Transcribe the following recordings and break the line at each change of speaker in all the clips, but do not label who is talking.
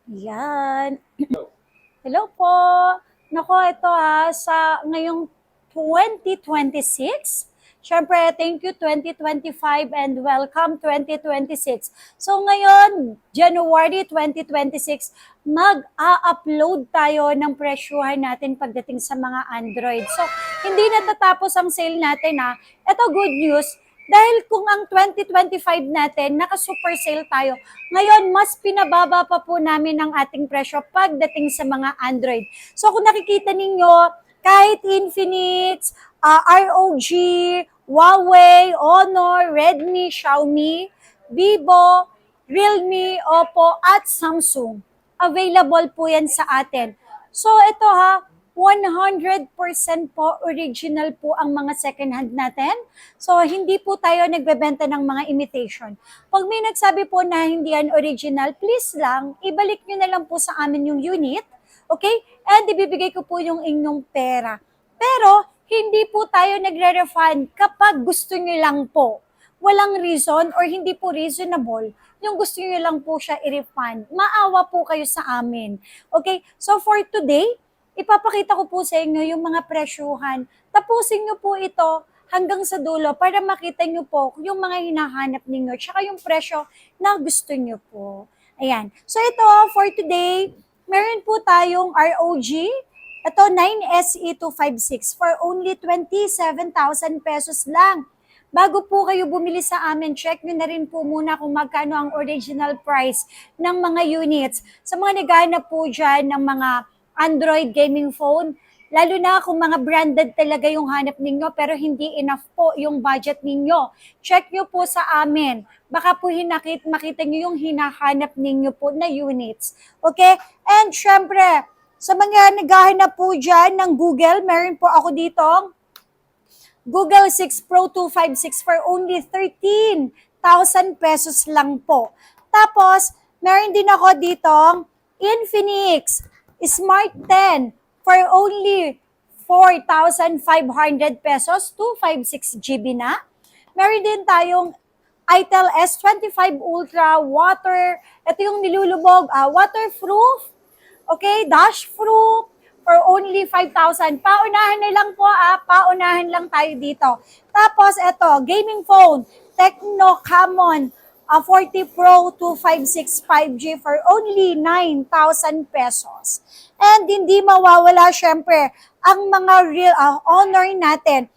Yan. Hello po. Nako, ito sa ngayong 2026. Siyempre, thank you 2025 and welcome 2026. So ngayon, January 2026, mag-a-upload tayo ng presyuhan natin pagdating sa mga Android. So, hindi natatapos ang sale natin Ito good news, dahil kung ang 2025 natin, naka-super sale tayo, ngayon, mas pinababa pa po namin ang ating presyo pagdating sa mga Android. So kung nakikita ninyo, kahit Infinix, ROG, Huawei, Honor, Redmi, Xiaomi, Vivo, Realme, Oppo, at Samsung, available po yan sa atin. So ito 100% po original po ang mga second hand natin. So, hindi po tayo nagbebenta ng mga imitation. Pag may nagsabi po na hindi yan original, please lang, ibalik nyo na lang po sa amin yung unit. Okay? And ibibigay ko po yung inyong pera. Pero, hindi po tayo nagre-refund kapag gusto nyo lang po. Walang reason or hindi po reasonable yung gusto nyo lang po siya i-refund. Maawa po kayo sa amin. Okay? So, for today, ipapakita ko po sa inyo yung mga presyuhan. Tapusin nyo po ito hanggang sa dulo para makita nyo po yung mga hinahanap ninyo tsaka yung presyo na gusto nyo po. Ayan. So ito, for today, meron po tayong ROG. Ito, 9SE256 for only 27,000 pesos lang. Bago po kayo bumili sa amin, check nyo na rin po muna kung magkano ang original price ng mga units. Sa mga naghahanap po dyan ng mga Android gaming phone, lalo na kung mga branded talaga yung hanap ninyo pero hindi enough po yung budget ninyo. Check nyo po sa amin. Baka po makita nyo yung hinahanap ninyo po na units. Okay? And syempre, sa mga naghahanap po dyan ng Google, meron po ako dito Google 6 Pro 256 for only 13,000 pesos lang po. Tapos, meron din ako dito Infinix Smart 10 for only 4,500 pesos, 256 GB na. Meron din tayong ITEL S25 Ultra ito yung nilulubog, waterproof, okay, dashproof, for only 5,000. Paunahan na lang po, paunahan lang tayo dito. Tapos, ito, gaming phone, Tecno Camon 40 Pro 256 5G for only 9,000 pesos. And hindi mawawala syempre ang mga real Honor natin.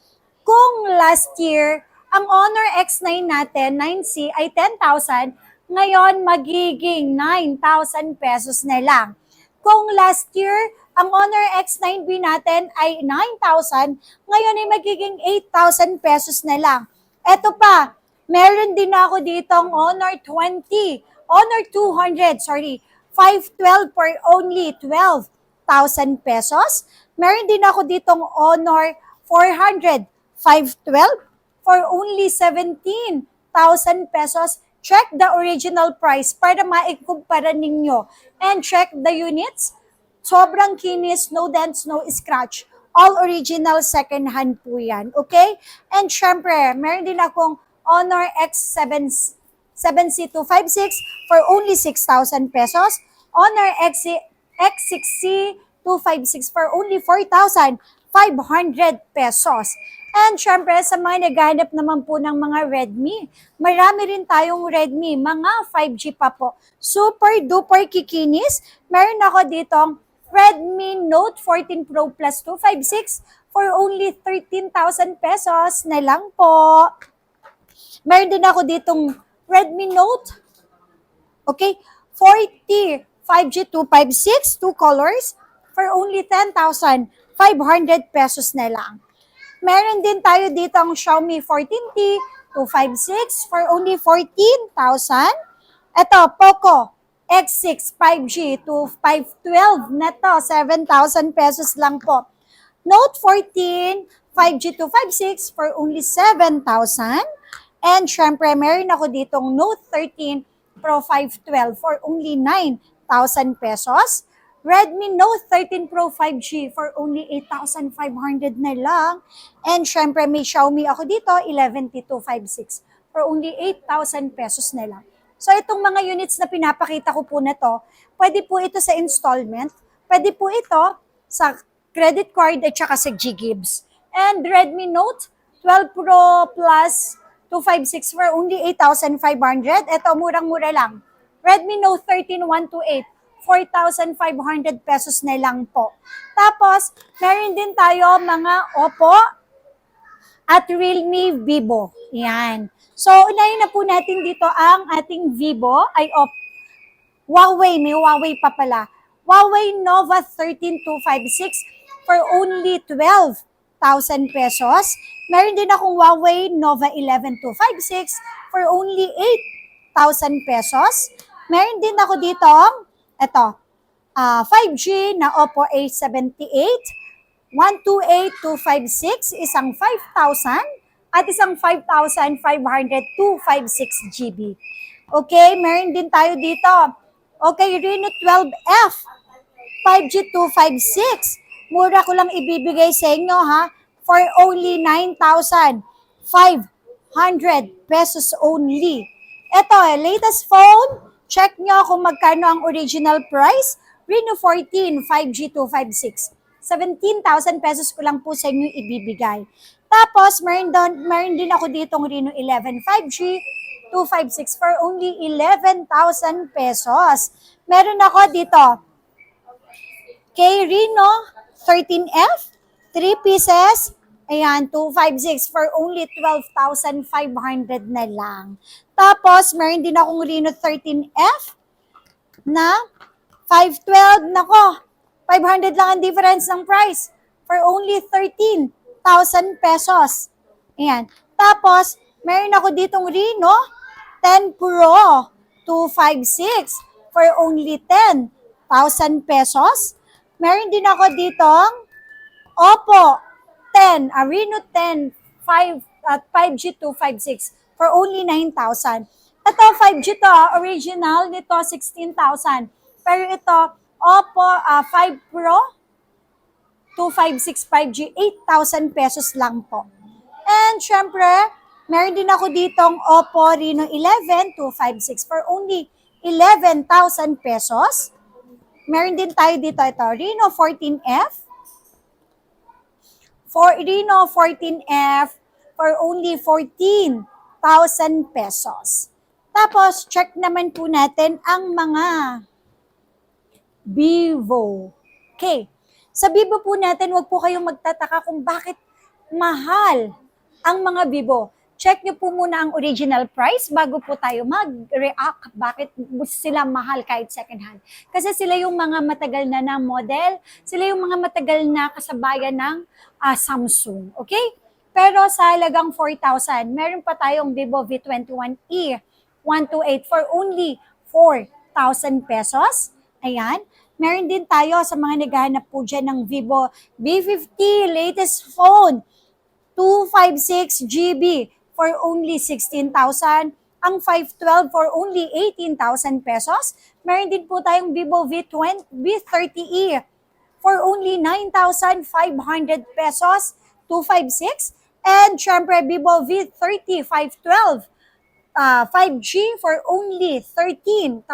Kung last year, ang Honor X9 natin, 9C, ay 10,000, ngayon magiging 9,000 pesos na lang. Kung last year, ang Honor X9B natin ay 9,000, ngayon ay magiging 8,000 pesos na lang. Ito pa, meron din ako ditong Honor 512 for only 12,000 pesos. Meron din ako ditong Honor 400, 512 for only 17,000 pesos. Check the original price para maikumpara ninyo. And check the units. Sobrang kinis, no dents, no scratch. All original second hand po yan. Okay? And syempre, meron din akong Honor X7C256 for only 6,000 pesos. Honor X6C256 for only 4,500 pesos. And syempre, sa mga naghahanap naman po ng mga Redmi, marami rin tayong Redmi, mga 5G pa po. Super duper kikinis. Meron ako ditong Redmi Note 14 Pro Plus 256 for only 13,000 pesos na lang po. Meron din ako ditong Redmi Note, okay, 40 5G 256, 2 colors, for only 10,500 pesos na lang. Meron din tayo dito ang Xiaomi 14T 256 for only 14,000. Ito, Poco X6 5G 512 na to, 7,000 pesos lang po. Note 14 5G 256 for only 7,000. And syempre, meron ako ditong Note 13 Pro 512 for only 9,000 pesos. Redmi Note 13 Pro 5G for only 8,500 na lang. And syempre, may Xiaomi ako dito, 11T256 for only 8,000 pesos na lang. So itong mga units na pinapakita ko po na to, pwede po ito sa installment, pwede po ito sa credit card at saka sa G-Gibbs. And Redmi Note 12 Pro Plus 256 for only 8,500. Ito, murang-mura lang. Redmi Note 13 128, 4,500 pesos na lang po. Tapos, meron din tayo mga Oppo at Realme Vivo. Yan. So, unahin na po natin dito ang ating Vivo, Huawei, may Huawei pa pala. Huawei Nova 13256 for only 12,000 pesos. Meron din akong Huawei Nova 11256 for only 8,000 pesos. Meron din ako dito, ito, 5G na Oppo A78, 128,256, isang 5,000 at isang 5,500 256 GB. Okay, meron din tayo dito. Okay, Reno 12F, 5G 256. Mura ko lang ibibigay sa inyo ha, for only 9,500 pesos only. Ito, latest phone, check nyo kung magkano ang original price. Reno 14, 5G 256. 17,000 pesos ko lang po sa inyo ibibigay. Tapos, meron din ako ditong Reno 11 5G 256 for only 11,000 pesos. Meron ako dito kay Reno 13F, 3 pieces, ayan, 256 for only 12,500 na lang. Tapos, meron din akong Reno 13F na 512, nako, 500 lang ang difference ng price for only 13,000 pesos. Ayan. Tapos, meron ako ditong Reno 10 Pro 256 for only 10,000 pesos. Meron din ako ditong Oppo 10, Reno 10 5G 256 for only 9,000. Ito 5G to, original nito 16,000. Pero ito Oppo 5 Pro 256 5G 8,000 pesos lang po. And syempre, meron din ako ditong Oppo Reno 11 256 for only 11,000 pesos. Meron din tayo dito ito, Reno 14F. Reno 14F for only 14,000 pesos. Tapos, check naman po natin ang mga Vivo. Okay. Sa Vivo po natin, wag po kayong magtataka kung bakit mahal ang mga Vivo. Check nyo po muna ang original price bago po tayo mag-react bakit sila mahal kahit second hand. Kasi sila yung mga matagal na ng model, sila yung mga matagal na kasabayan ng Samsung. Okay? Pero sa halagang 4,000, meron pa tayong Vivo V21e 128 for only 4,000 pesos. Ayan. Meron din tayo sa mga naghahanap po dyan ng Vivo V50 latest phone 256 GB for only 16,000. Ang 512 for only 18,000 pesos. Meron din po tayong Vivo V30e for only 9,500 pesos, 256. And syempre, Vivo V30 512 5G for only 13,000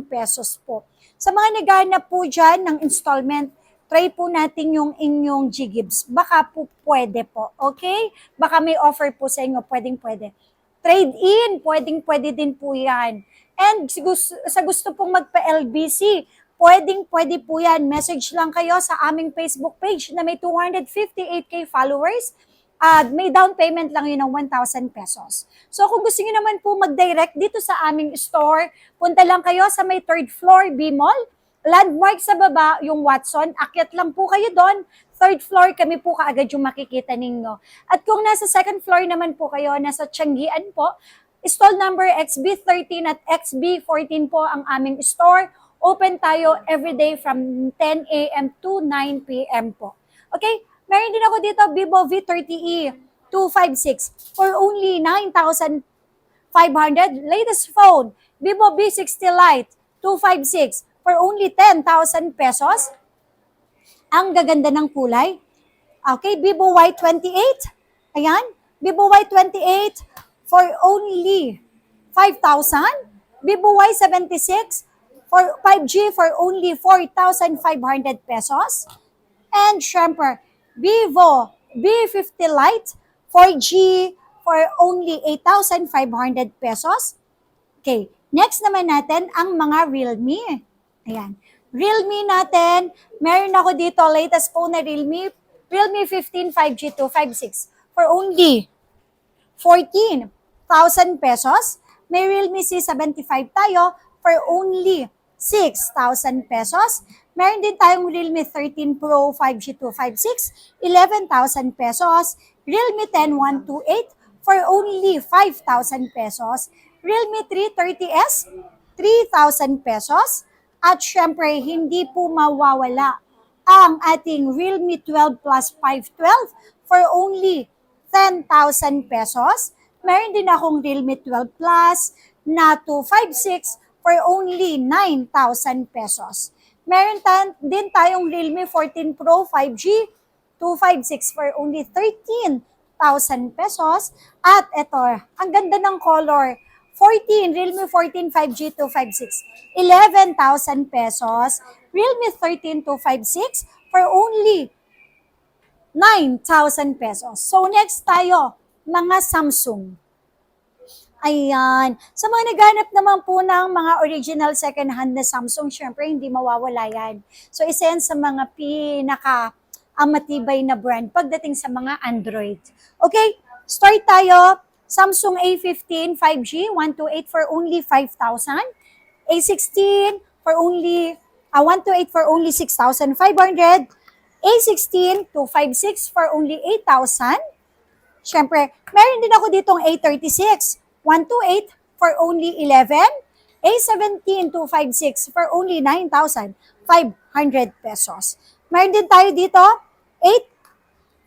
pesos po. Sa mga naghahanap po dyan ng installment, try po natin yung inyong G-Gibbs. Baka po pwede po, okay? Baka may offer po sa inyo, pwedeng-pwede. Trade-in, pwedeng-pwede din po yan. And sa gusto pong magpa-LBC, pwedeng-pwede po yan. Message lang kayo sa aming Facebook page na may 258k followers. May down payment lang yun ng 1,000 pesos. So kung gusto niyo naman po mag-direct dito sa aming store, punta lang kayo sa may 3rd floor B-Mall. Landmark sa baba, yung Watson, akyat lang po kayo doon. 3rd floor, kami po kaagad yung makikita ninyo. At kung nasa 2nd floor naman po kayo, nasa Tianggian po, stall number XB13 at XB14 po ang aming store. Open tayo everyday from 10 a.m. to 9 p.m. po. Okay? Meron din ako dito, Vivo V30e 256 for only 9,500. Latest phone, Vivo V60 Lite 256 for only 10,000 pesos. Ang gaganda ng kulay. Okay, Vivo Y28. Ayan, Vivo Y28 for only 5,000. Vivo Y76 for 5G for only 4,500 pesos. And syempre, Vivo B50 Lite 4G for only 8,500 pesos. Okay, next naman natin ang mga Realme. Ayan. Realme natin, meron ako dito, latest phone na Realme 15 5G 256 for only 14,000 pesos. May Realme C75 tayo for only 6,000 pesos. Meron din tayong Realme 13 Pro 5G 256, 11,000 pesos. Realme 10 128 for only 5,000 pesos. Realme 330S, 3,000 pesos. At syempre, hindi po mawawala ang ating Realme 12 Plus 512 for only 10,000 pesos. Meron din akong Realme 12 Plus na 256 for only 9,000 pesos. Meron din tayong Realme 14 Pro 5G 256 for only 13,000 pesos. At ito, ang ganda ng color, Realme 14 5G 256, 11,000 pesos. Realme 13 256 for only 9,000 pesos. So next tayo, mga Samsung. Ayan. Sa mga naghanap naman po ng mga original second-hand na Samsung, syempre hindi mawawala yan. So isa yan sa mga matibay na brand pagdating sa mga Android. Okay, start tayo. Samsung A15 5G 128 for only 5,000. A16 for only 128 for only 6,500. A16 256 for only 8,000. Syempre, meron din ako ditong A36 128 for only 11. A17 256 for only 9,500 pesos. Meron din tayo dito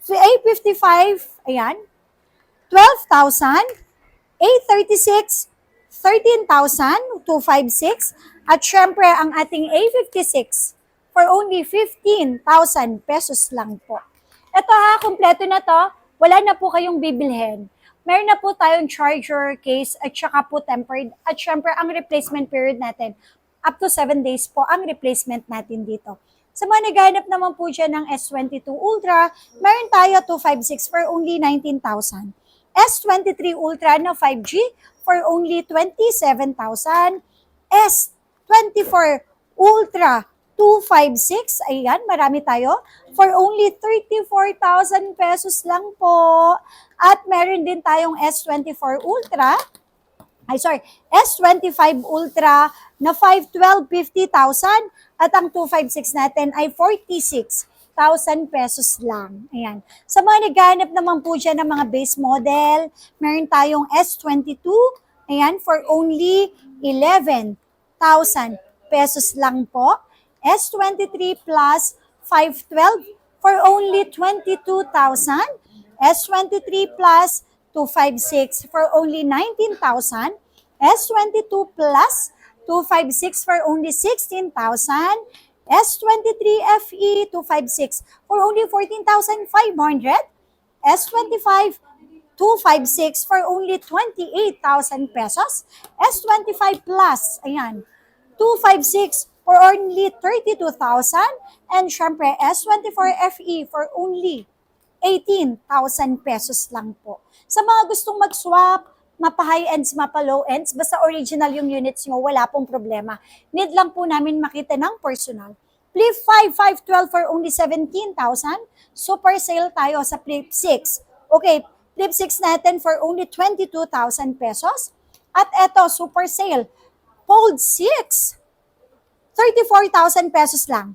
A55, ayan, 12,000, A36, 13,256, at syempre ang ating A56 for only 15,000 pesos lang po. Ito ha, kompleto na to, wala na po kayong bibilhin. Meron na po tayong charger, case, at saka po tempered, at syempre ang replacement period natin, up to 7 days po ang replacement natin dito. Sa mga naghahanap naman po dyan ng S22 Ultra, meron tayo 256 for only 19,000. S23 Ultra na 5G for only 27,000. S24 Ultra 256, ayan, marami tayo, for only 34,000 pesos lang po. At meron din tayong S24 Ultra, S25 Ultra na 512, 50,000. At ang 256 natin ay 46,000 pesos lang. Ayan. Sa mga naghahanap naman po dyan ng mga base model, meron tayong S22, ayan, for only 11,000 pesos lang po. S23 Plus 512 for only 22,000. S23 Plus 256 for only 19,000. S22 Plus 256 for only 16,000. S23 FE 256 for only 14,500. S25 256 for only 28,000 pesos. S25 Plus, ayan, 256 for only 32,000. And syempre, S24 FE for only 18,000 pesos lang po. Sa mga gustong mag-swap, mapa-high-ends, mapa-low-ends, basta original yung units nyo, wala pong problema. Need lang po namin makita ng personal. Flip 5, 512 for only 17,000. Super sale tayo sa Flip 6. Okay, Flip 6 natin for only 22,000 pesos. At eto, super sale. Fold 6, 34,000 pesos lang.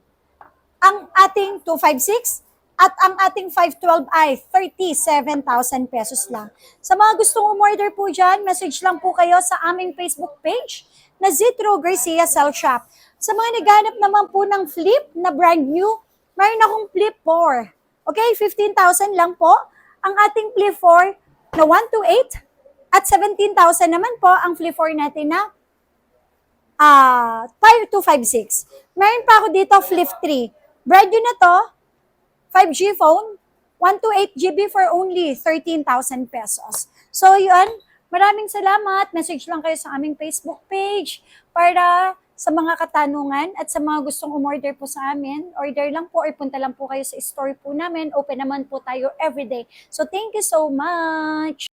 Ang ating 256, at ang ating 512 ay 37,000 pesos lang. Sa mga gustong umorder po dyan, message lang po kayo sa aming Facebook page na Zitro Garcia Cell Shop. Sa mga naghanap naman po ng flip na brand new, mayroon akong flip 4. Okay, 15,000 lang po. Ang ating flip 4 na 128 at 17,000 naman po ang flip 4 natin na 5256. Meron pa ako dito flip 3. Brand new na to, 5G phone, 128 GB for only 13,000 pesos. So yun, maraming salamat. Message lang kayo sa aming Facebook page para sa mga katanungan at sa mga gustong umorder po sa amin, order lang po or punta lang po kayo sa store po namin. Open naman po tayo everyday. So thank you so much!